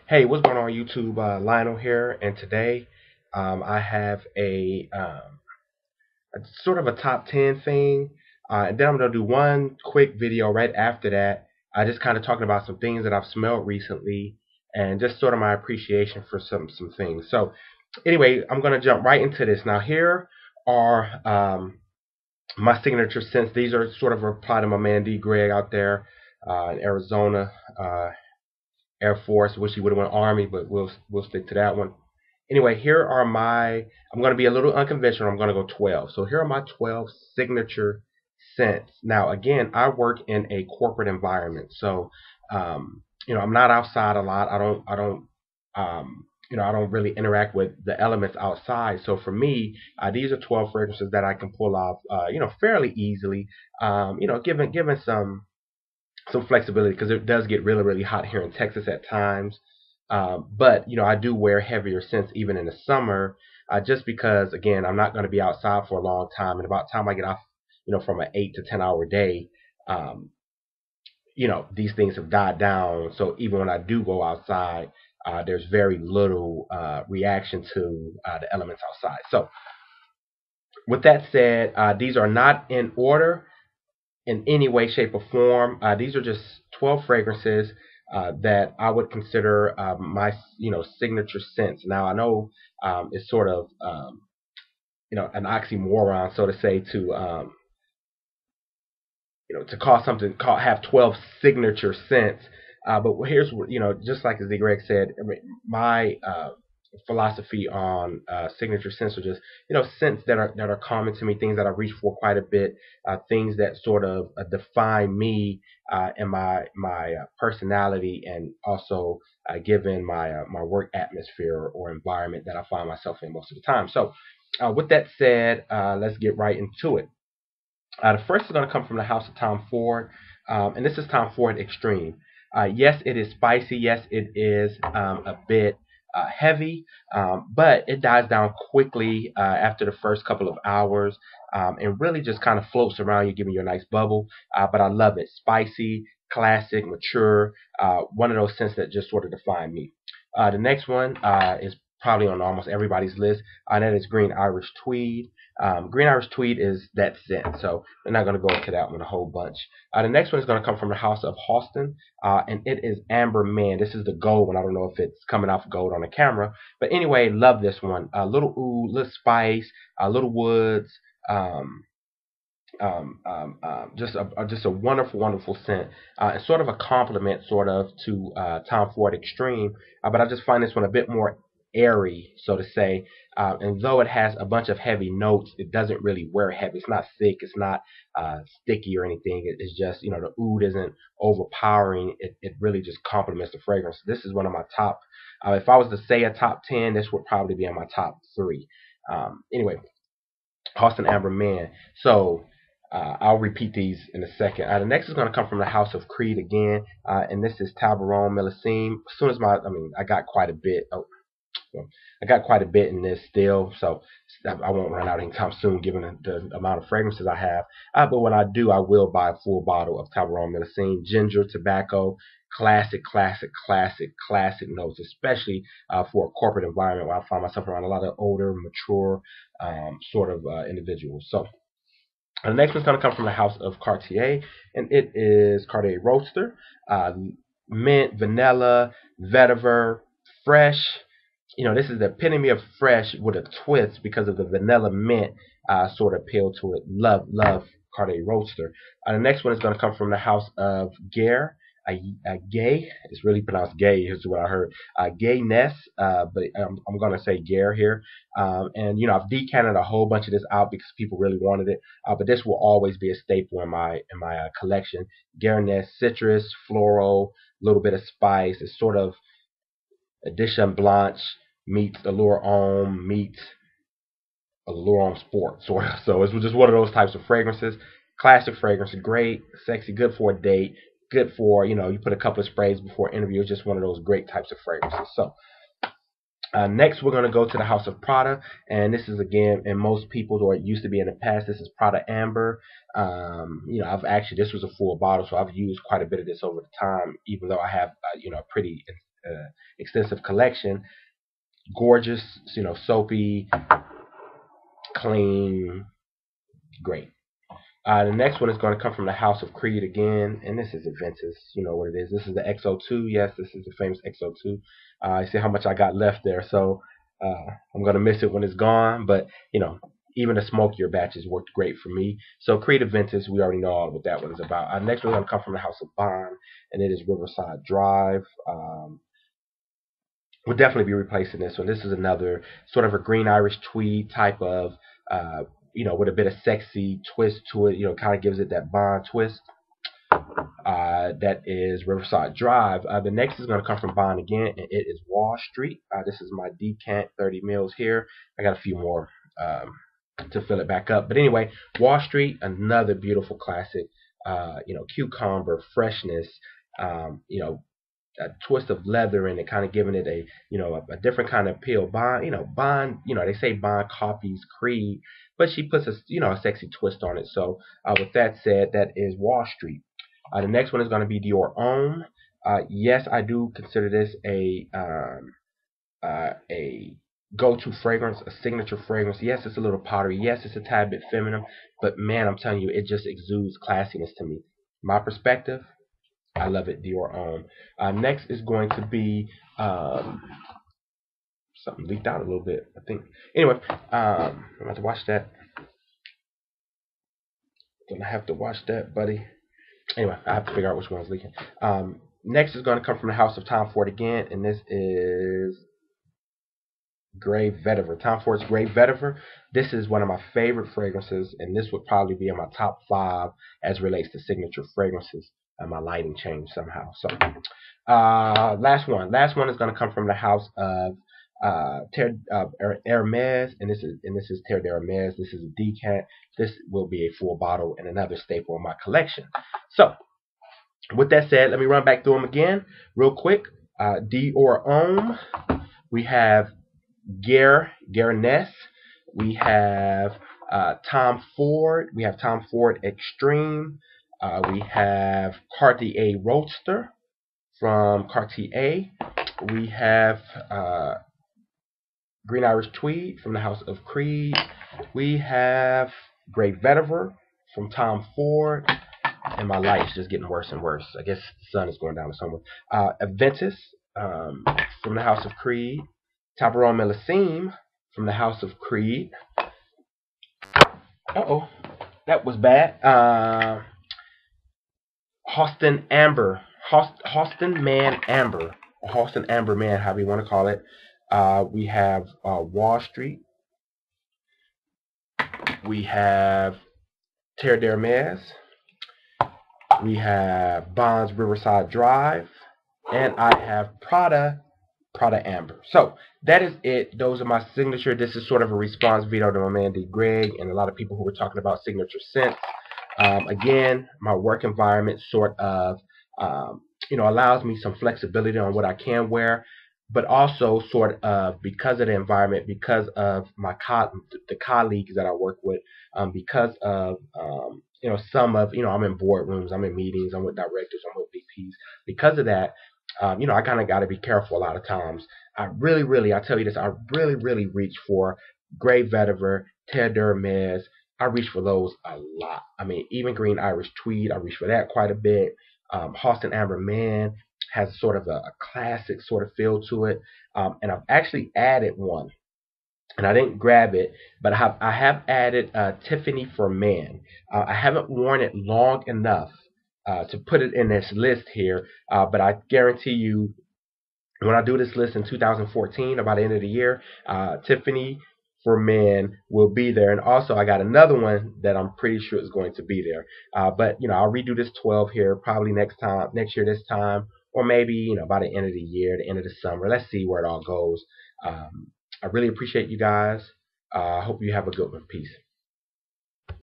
Hey, what's going on YouTube? Lionel here, and today I have a sort of a top 10 thing, and then I'm going to do one quick video right after that. Just kind of talking about some things that I've smelled recently, and just sort of my appreciation for some things. So, anyway, I'm going to jump right into this. Now, here are my signature scents. These are sort of a reply to my man D. Greg out there in Arizona. Air Force. Wish he would have went Army, but we'll stick to that one. Anyway, here are my. I'm going to be a little unconventional. I'm going to go 12. So here are my 12 signature scents. Now, again, I work in a corporate environment, so I'm not outside a lot. I don't really interact with the elements outside. So for me, these are 12 fragrances that I can pull off, fairly easily. Given some flexibility because it does get really really hot here in Texas at times. But I do wear heavier scents even in the summer, just because again I'm not going to be outside for a long time, and about the time I get off, from an 8 to 10 hour day, um, these things have died down. So even when I do go outside, there's very little reaction to the elements outside. So with that said, these are not in order in any way, shape, or form. These are just 12 fragrances that I would consider my, signature scents. Now I know it's sort of, an oxymoron, so to say, to call something call have 12 signature scents. But here's what, just like as the Greg said, I mean, my philosophy on signature scents are just, scents that are common to me, things that I reach for quite a bit, things that sort of define me and my personality, and also given my work atmosphere or environment that I find myself in most of the time. So, with that said, let's get right into it. The first is going to come from the house of Tom Ford, and this is Tom Ford Extreme. Yes, it is spicy. Yes, it is a bit heavy, but it dies down quickly after the first couple of hours, and really just kind of floats around you, giving you a nice bubble. But I love it. Spicy, classic, mature. One of those scents that just sort of define me. The next one is probably on almost everybody's list, and that is Green Irish Tweed. Green Irish Tweed is that scent, so we're not going to go into that one a whole bunch. The next one is going to come from the house of Halston, and it is Amber Man. This is the gold one. I don't know if it's coming off gold on the camera, but anyway, love this one. A little oud, little spice, a little woods. Um, just a wonderful, wonderful scent. It's sort of a compliment, sort of, to Tom Ford Extreme, but I just find this one a bit more airy, so to say. And though it has a bunch of heavy notes, it doesn't really wear heavy. It's not thick. It's not sticky or anything. It's just, the oud isn't overpowering. It really just complements the fragrance. This is one of my top. If I was to say a top 10, this would probably be in my top three. Anyway, Austin Amber Man. So I'll repeat these in a second. The next is going to come from the House of Creed again, and this is Tabaron Millesime. As soon as I got quite a bit. Well, I got quite a bit in this still, so I won't run out anytime soon, given the amount of fragrances I have. But when I do, I will buy a full bottle of Tabaron Millesime. Ginger, tobacco, classic, classic, classic, classic notes, especially for a corporate environment where I find myself around a lot of older, mature sort of individuals. So the next one's going to come from the house of Cartier, and it is Cartier Roadster, uh, mint, vanilla, vetiver, fresh. This is the epitome of fresh with a twist because of the vanilla mint sort of appeal to it. Love, love Cartier Roadster. The next one is going to come from the house of Gare. Gay, it's really pronounced gay, is what I heard. Gay Ness, but I'm going to say Gare here. And I've decanted a whole bunch of this out because people really wanted it. But this will always be a staple in my collection. Gare Ness, citrus, floral, a little bit of spice. It's sort of Edition Blanche meets Allure Homme meets Allure Homme Sport, sort of. So it's just one of those types of fragrances. Classic fragrance, great, sexy, good for a date, good for, you put a couple of sprays before an interview. It's just one of those great types of fragrances. So next, we're going to go to the House of Prada, and this is again, and most people, or it used to be in the past, this is Prada Amber. I've actually, this was a full bottle, so I've used quite a bit of this over the time, even though I have, a pretty extensive collection. Gorgeous, soapy, clean, great. The next one is going to come from the House of Creed again, and this is a Ventus. You know what it is. This is the XO2. Yes, this is the famous XO2. You see how much I got left there, so I'm going to miss it when it's gone. But even the smokier batches worked great for me. So Creed Ventus, we already know all what that one is about. Next one's going to come from the House of Bond, and it is Riverside Drive. We'll definitely be replacing this one. This is another sort of a green Irish tweed type of, with a bit of sexy twist to it. Kind of gives it that Bond twist. That is Riverside Drive. The next is going to come from Bond again, and it is Wall Street. This is my decant 30 mils here. I got a few more to fill it back up. But anyway, Wall Street, another beautiful classic. Cucumber, freshness, a twist of leather in it, kind of giving it a different kind of appeal. Bond, they say Bond copies Creed, but she puts a sexy twist on it. So with that said, that is Wall Street. The next one is going to be Dior Homme. Yes, I do consider this a go-to fragrance, a signature fragrance. Yes, it's a little powdery. Yes, it's a tad bit feminine, but man, I'm telling you, it just exudes classiness to me. My perspective, I love it, Dior Homme. Next is going to be something leaked out a little bit, I think. Anyway, I'm going to watch that. Gonna have to watch that, buddy. Anyway, I have to figure out which one's leaking. Next is going to come from the House of Tom Ford again, and this is Grey Vetiver. Tom Ford's Grey Vetiver. This is one of my favorite fragrances, and this would probably be in my top 5 as relates to signature fragrances. And my lighting changed somehow. So, last one is going to come from the House of Hermes, and this is Terre d'Hermes. This is a decant. This will be a full bottle and another staple in my collection. So, with that said, let me run back through them again real quick. Dior Homme. We have Guernes. We have Tom Ford. We have Tom Ford Extreme. We have Cartier Roadster from Cartier. We have Green Irish Tweed from the House of Creed. We have Grey Vetiver from Tom Ford. And my light's just getting worse and worse. I guess the sun is going down somewhere. Aventus from the House of Creed. Tabaron Millésime from the House of Creed. Uh-oh. That was bad. Halston Amber. Halston Man Amber. Halston Amber Man, however you want to call it. We have Wall Street. We have Terre d'Hermes. We have Bond's Riverside Drive. And I have Prada Amber. So that is it. Those are my signature. This is sort of a response video to my man D. Greg and a lot of people who were talking about signature scents. Again, my work environment sort of allows me some flexibility on what I can wear, but also sort of because of the environment, because of the colleagues that I work with, because of some of I'm in boardrooms, I'm in meetings, I'm with directors, I'm with VPs. Because of that, I kind of got to be careful a lot of times. I tell you this, I really reach for Grey Vetiver, Terre d'Hermes. I reach for those a lot. I mean, even Green Irish Tweed, I reach for that quite a bit. Halston Amber Man has sort of a classic sort of feel to it. And I've actually added one. And I didn't grab it, but I have added Tiffany for Men. I haven't worn it long enough to put it in this list here, but I guarantee you, when I do this list in 2014, about the end of the year, Tiffany for Men will be there. And also, I got another one that I'm pretty sure is going to be there. But I'll redo this 12 here probably next year this time, or maybe by the end of the year, the end of the summer. Let's see where it all goes. I really appreciate you guys. I hope you have a good one. Peace.